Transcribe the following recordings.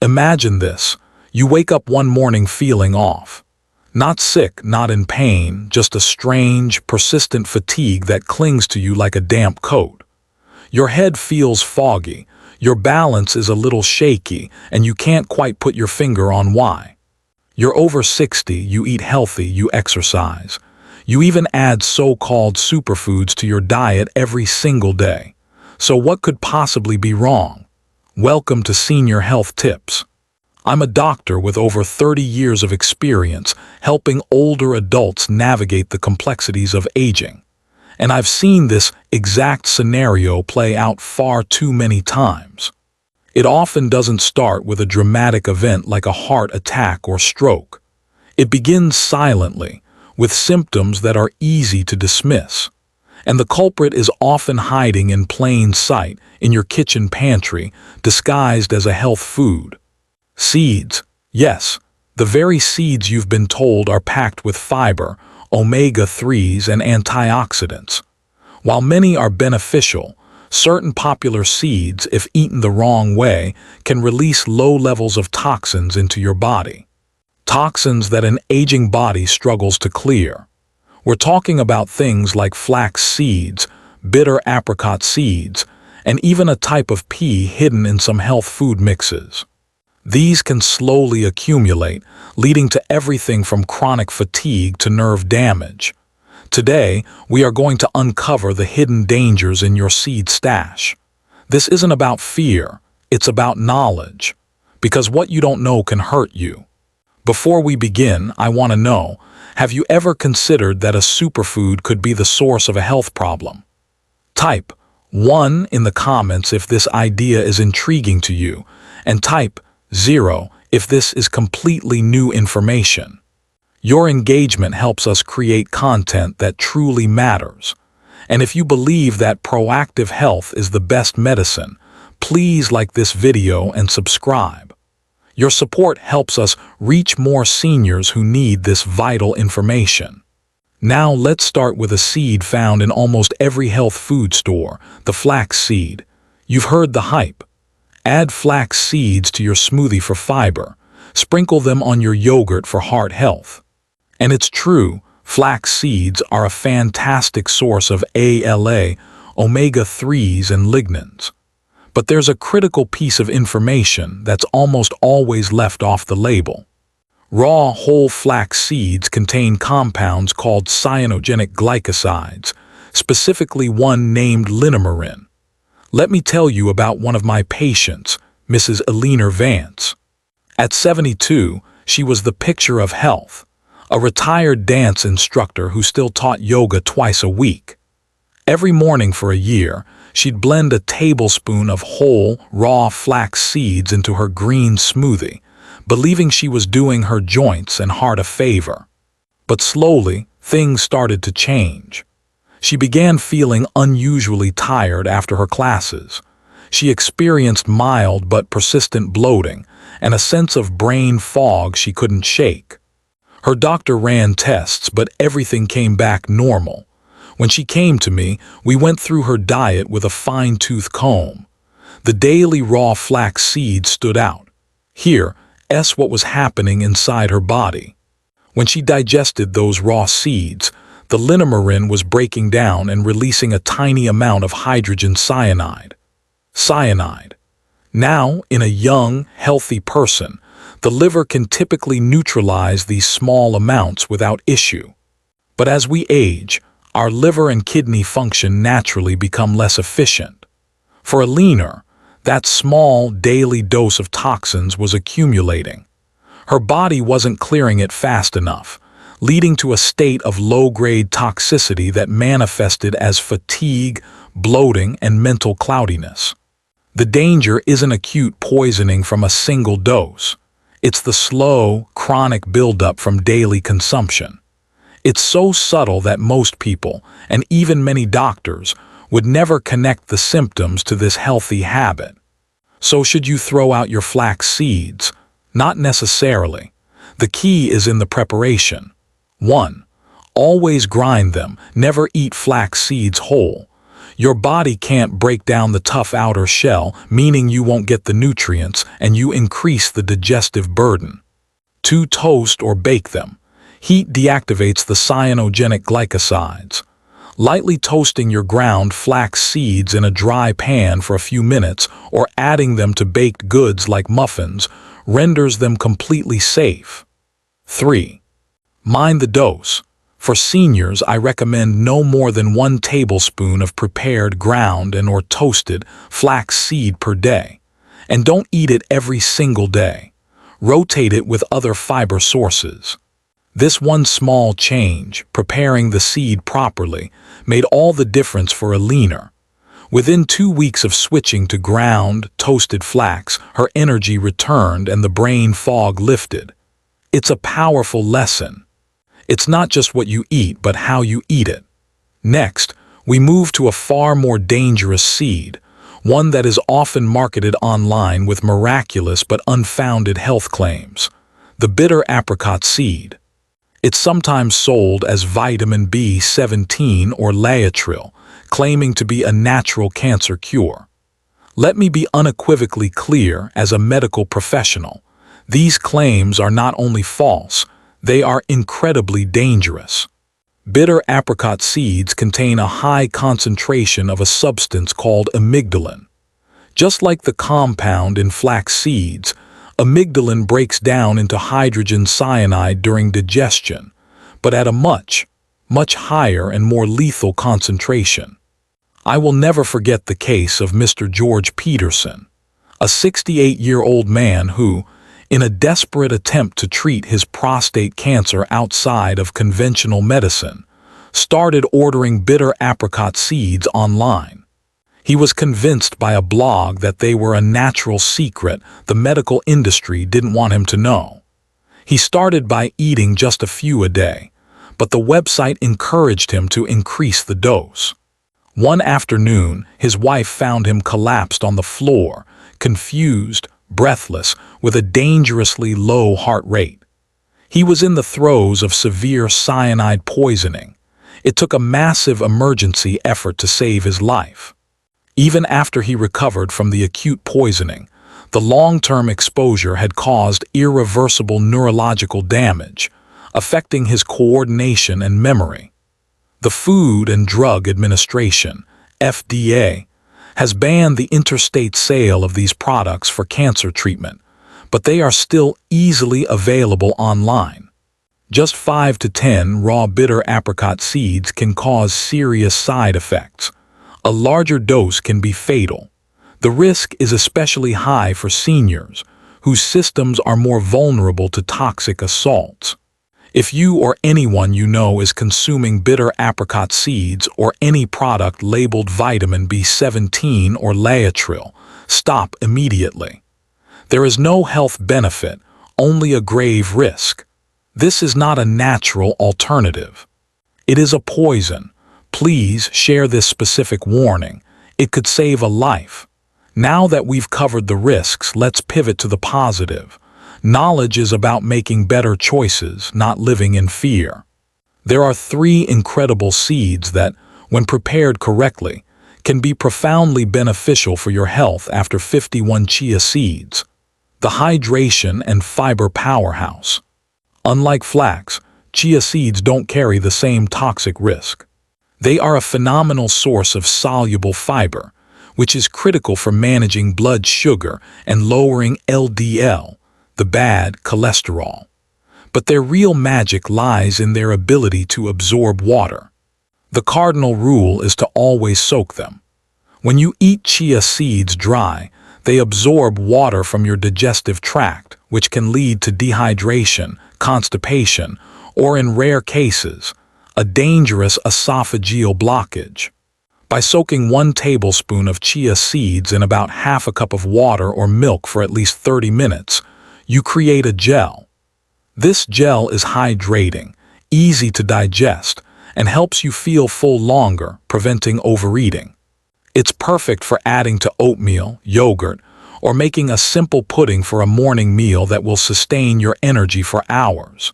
Imagine this. You wake up one morning feeling off. Not sick, not in pain, just a strange, persistent fatigue that clings to you like a damp coat. Your head feels foggy, your balance is a little shaky, and you can't quite put your finger on why. You're over 60, you eat healthy, you exercise. You even add so-called superfoods to your diet every single day. So what could possibly be wrong? Welcome to Senior Health Tips. I'm a doctor with over 30 years of experience helping older adults navigate the complexities of aging. And I've seen this exact scenario play out far too many times. It often doesn't start with a dramatic event like a heart attack or stroke. It begins silently, with symptoms that are easy to dismiss. And the culprit is often hiding in plain sight in your kitchen pantry, disguised as a health food. Seeds. Yes, the very seeds you've been told are packed with fiber, omega-3s, and antioxidants. While many are beneficial, certain popular seeds, if eaten the wrong way, can release low levels of toxins into your body. Toxins that an aging body struggles to clear. We're talking about things like flax seeds, bitter apricot seeds, and even a type of pea hidden in some health food mixes. These can slowly accumulate, leading to everything from chronic fatigue to nerve damage. Today, we are going to uncover the hidden dangers in your seed stash. This isn't about fear, it's about knowledge. Because what you don't know can hurt you. Before we begin, I want to know, have you ever considered that a superfood could be the source of a health problem? Type 1 in the comments if this idea is intriguing to you, and type 0 if this is completely new information. Your engagement helps us create content that truly matters. And if you believe that proactive health is the best medicine, please like this video and subscribe. Your support helps us reach more seniors who need this vital information. Now let's start with a seed found in almost every health food store, the flax seed. You've heard the hype. Add flax seeds to your smoothie for fiber. Sprinkle them on your yogurt for heart health. And it's true, flax seeds are a fantastic source of ALA, omega-3s, and lignans. But there's a critical piece of information that's almost always left off the label. Raw whole flax seeds contain compounds called cyanogenic glycosides, specifically one named linamarin. Let me tell you about one of my patients, Mrs. Eleanor Vance. At 72, she was the picture of health, a retired dance instructor who still taught yoga twice a week. Every morning for a year, she'd blend a tablespoon of whole, raw flax seeds into her green smoothie, believing she was doing her joints and heart a favor. But slowly, things started to change. She began feeling unusually tired after her classes. She experienced mild but persistent bloating and a sense of brain fog she couldn't shake. Her doctor ran tests, but everything came back normal. When she came to me, we went through her diet with a fine-tooth comb. The daily raw flax seeds stood out. Here's what was happening inside her body. When she digested those raw seeds, the linamarin was breaking down and releasing a tiny amount of hydrogen cyanide. Cyanide. Now, in a young, healthy person, the liver can typically neutralize these small amounts without issue. But as we age, our liver and kidney function naturally become less efficient. For Eleanor, that small daily dose of toxins was accumulating. Her body wasn't clearing it fast enough, leading to a state of low-grade toxicity that manifested as fatigue, bloating, and mental cloudiness. The danger isn't acute poisoning from a single dose. It's the slow, chronic buildup from daily consumption. It's so subtle that most people, and even many doctors, would never connect the symptoms to this healthy habit. So should you throw out your flax seeds? Not necessarily. The key is in the preparation. 1. Always grind them, never eat flax seeds whole. Your body can't break down the tough outer shell, meaning you won't get the nutrients and you increase the digestive burden. 2. Toast or bake them. Heat deactivates the cyanogenic glycosides. Lightly toasting your ground flax seeds in a dry pan for a few minutes or adding them to baked goods like muffins renders them completely safe. 3. Mind the dose. For seniors, I recommend no more than 1 tablespoon of prepared ground and or toasted flax seed per day. And don't eat it every single day. Rotate it with other fiber sources. This one small change, preparing the seed properly, made all the difference for a leaner. Within 2 weeks of switching to ground, toasted flax, her energy returned and the brain fog lifted. It's a powerful lesson. It's not just what you eat, but how you eat it. Next, we move to a far more dangerous seed, one that is often marketed online with miraculous but unfounded health claims: the bitter apricot seed. It's sometimes sold as vitamin B17 or Laetrile, claiming to be a natural cancer cure. Let me be unequivocally clear as a medical professional. These claims are not only false, they are incredibly dangerous. Bitter apricot seeds contain a high concentration of a substance called amygdalin. Just like the compound in flax seeds, amygdalin breaks down into hydrogen cyanide during digestion, but at a much higher and more lethal concentration. I will never forget the case of Mr. George Peterson, a 68-year-old man who, in a desperate attempt to treat his prostate cancer outside of conventional medicine, started ordering bitter apricot seeds online. He was convinced by a blog that they were a natural secret the medical industry didn't want him to know. He started by eating just a few a day, but the website encouraged him to increase the dose. One afternoon, his wife found him collapsed on the floor, confused, breathless, with a dangerously low heart rate. He was in the throes of severe cyanide poisoning. It took a massive emergency effort to save his life. Even after he recovered from the acute poisoning, the long-term exposure had caused irreversible neurological damage, affecting his coordination and memory. The Food and Drug Administration, FDA, has banned the interstate sale of these products for cancer treatment, but they are still easily available online. Just 5 to 10 raw bitter apricot seeds can cause serious side effects. A larger dose can be fatal. The risk is especially high for seniors, whose systems are more vulnerable to toxic assaults. If you or anyone you know is consuming bitter apricot seeds or any product labeled vitamin B17 or Laetrile, stop immediately. There is no health benefit, only a grave risk. This is not a natural alternative. It is a poison. Please share this specific warning. It could save a life. Now that we've covered the risks, let's pivot to the positive. Knowledge is about making better choices, not living in fear. There are 3 incredible seeds that, when prepared correctly, can be profoundly beneficial for your health after 51 chia seeds. The hydration and fiber powerhouse. Unlike flax, chia seeds don't carry the same toxic risk. They are a phenomenal source of soluble fiber, which is critical for managing blood sugar and lowering LDL, the bad cholesterol. But their real magic lies in their ability to absorb water. The cardinal rule is to always soak them. When you eat chia seeds dry, they absorb water from your digestive tract, which can lead to dehydration, constipation, or in rare cases, a dangerous esophageal blockage. By soaking 1 tablespoon of chia seeds in about half a cup of water or milk for at least 30 minutes, you create a gel. This gel is hydrating, easy to digest, and helps you feel full longer, preventing overeating. It's perfect for adding to oatmeal, yogurt, or making a simple pudding for a morning meal that will sustain your energy for hours.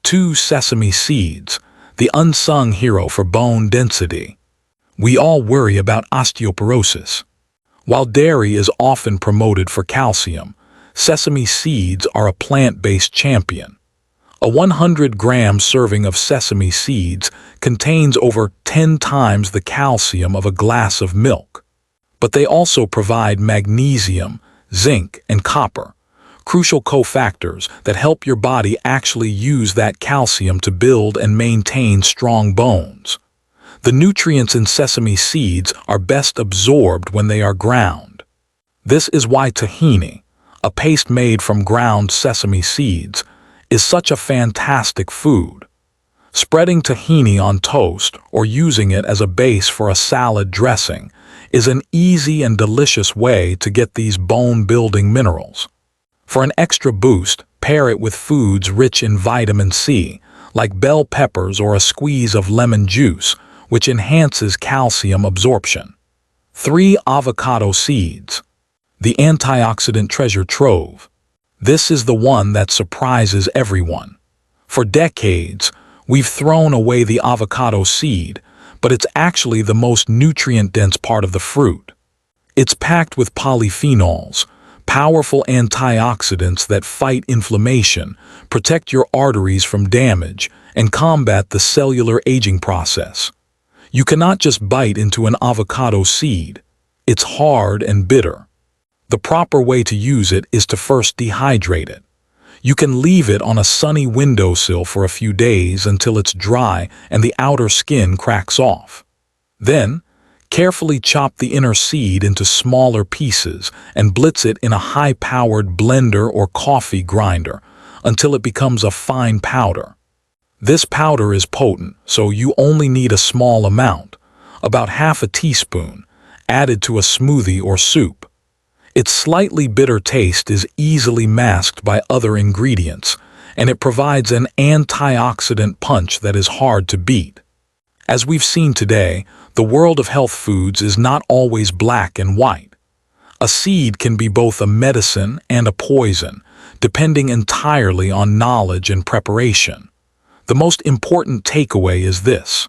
2 sesame seeds, the unsung hero for bone density. We all worry about osteoporosis. While dairy is often promoted for calcium, sesame seeds are a plant-based champion. A 100-gram serving of sesame seeds contains over 10 times the calcium of a glass of milk. But they also provide magnesium, zinc, and copper, crucial cofactors that help your body actually use that calcium to build and maintain strong bones. The nutrients in sesame seeds are best absorbed when they are ground. This is why tahini, a paste made from ground sesame seeds, is such a fantastic food. Spreading tahini on toast or using it as a base for a salad dressing is an easy and delicious way to get these bone-building minerals. For an extra boost, pair it with foods rich in vitamin C, like bell peppers or a squeeze of lemon juice, which enhances calcium absorption. 3. Avocado seeds. The antioxidant treasure trove. This is the one that surprises everyone. For decades, we've thrown away the avocado seed, but it's actually the most nutrient-dense part of the fruit. It's packed with polyphenols, powerful antioxidants that fight inflammation, protect your arteries from damage, and combat the cellular aging process. You cannot just bite into an avocado seed. It's hard and bitter. The proper way to use it is to first dehydrate it. You can leave it on a sunny windowsill for a few days until it's dry and the outer skin cracks off. Then, carefully chop the inner seed into smaller pieces and blitz it in a high-powered blender or coffee grinder until it becomes a fine powder. This powder is potent, so you only need a small amount, about half a teaspoon, added to a smoothie or soup. Its slightly bitter taste is easily masked by other ingredients, and it provides an antioxidant punch that is hard to beat. As we've seen today, the world of health foods is not always black and white. A seed can be both a medicine and a poison, depending entirely on knowledge and preparation. The most important takeaway is this: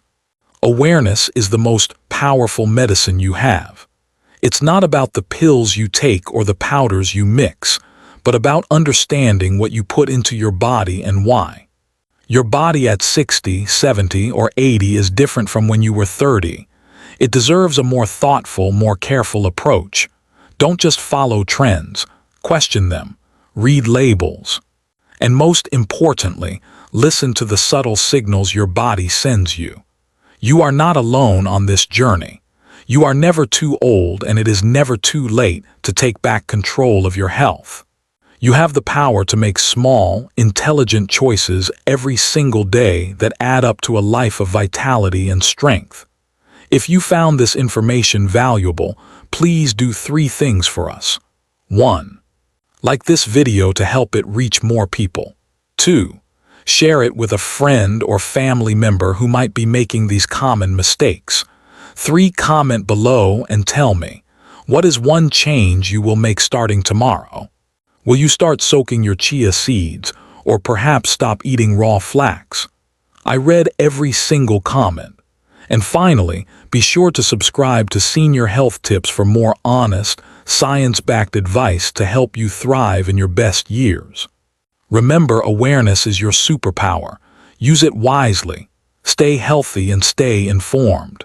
awareness is the most powerful medicine you have. It's not about the pills you take or the powders you mix, but about understanding what you put into your body and why. Your body at 60, 70, or 80 is different from when you were 30. It deserves a more thoughtful, more careful approach. Don't just follow trends. Question them. Read labels. And most importantly, listen to the subtle signals your body sends you. You are not alone on this journey. You are never too old, and it is never too late to take back control of your health. You have the power to make small, intelligent choices every single day that add up to a life of vitality and strength. If you found this information valuable, please do 3 things for us. 1. Like this video to help it reach more people. 2. Share it with a friend or family member who might be making these common mistakes. 3. Comment below and tell me, what is one change you will make starting tomorrow? Will you start soaking your chia seeds, or perhaps stop eating raw flax? I read every single comment. And finally, be sure to subscribe to Senior Health Tips for more honest, science-backed advice to help you thrive in your best years. Remember, awareness is your superpower. Use it wisely. Stay healthy and stay informed.